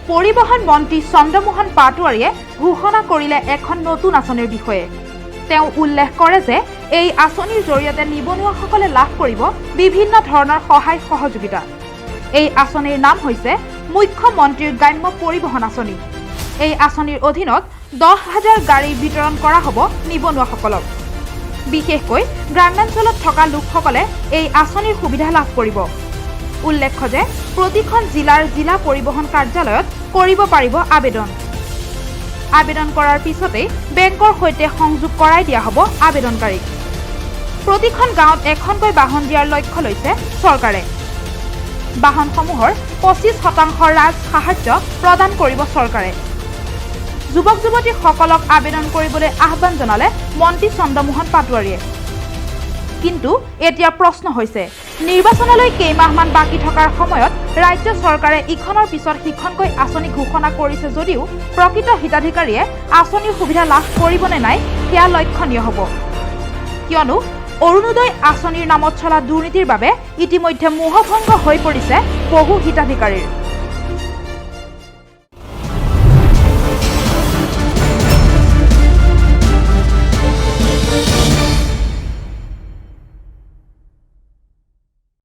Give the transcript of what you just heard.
পৰিবহণ মন্ত্ৰী চন্দ্ৰমোহন পাটোৱাৰীয়ে ঘোষণা কৰিলে এখন নতুন আঁচনিৰ বিষয়ে। তেওঁ উল্লেখ কৰে যে এই আঁচনিৰ জৰিয়তে নিবনুৱাসকলে লাভ কৰিব বিভিন্ন ধৰণৰ সহায় সহযোগিতা। এই আঁচনিৰ নাম হৈছে মুখ্যমন্ত্ৰীৰ গ্ৰাম্য পৰিবহণ আঁচনি। এই আঁচনিৰ অধীনত 10,000 গাড়ী বিতৰণ কৰা হ'ব নিবনুৱাসকলক। বিশেষকৈ গ্ৰামাঞ্চলত থকা লোকসকলে এই আঁচনিৰ সুবিধা লাভ কৰিব। উল্লেখ্য যে প্ৰতিখন জিলাৰ জিলা পৰিবহণ কাৰ্যালয়ত কৰিব পাৰিব আবেদন। আবেদন কৰাৰ পিছতেই বেংকৰ সৈতে সংযোগ কৰাই দিয়া হ'ব আবেদনকাৰীক। প্ৰতিখন গাঁৱত এখনকৈ বাহন দিয়াৰ লক্ষ্য লৈছে চৰকাৰে। বাহনসমূহৰ 25% ৰাজ সাহায্য প্ৰদান কৰিব চৰকাৰে। যুৱক যুৱতীসকলক আবেদন কৰিবলৈ আহ্বান জনালে মন্ত্ৰী চন্দ্ৰমোহন পাটোৱাৰীয়ে। কিন্তু এতিয়া প্ৰশ্ন হৈছে, নিৰ্বাচনলৈ কেইমাহমান বাকী থকাৰ সময়ত ৰাজ্য চৰকাৰে ইখনৰ পিছত সিখনকৈ আঁচনি ঘোষণা কৰিছে যদিও প্ৰকৃত হিতাধিকাৰীয়ে আঁচনিৰ সুবিধা লাভ কৰিবনে নাই সেয়া লক্ষণীয় হ'ব। কিয়নো অৰুণোদয় আঁচনিৰ নামত চলা দুৰ্নীতিৰ বাবে ইতিমধ্যে মোহভংগ হৈ পৰিছে বহু হিতাধিকাৰীৰ।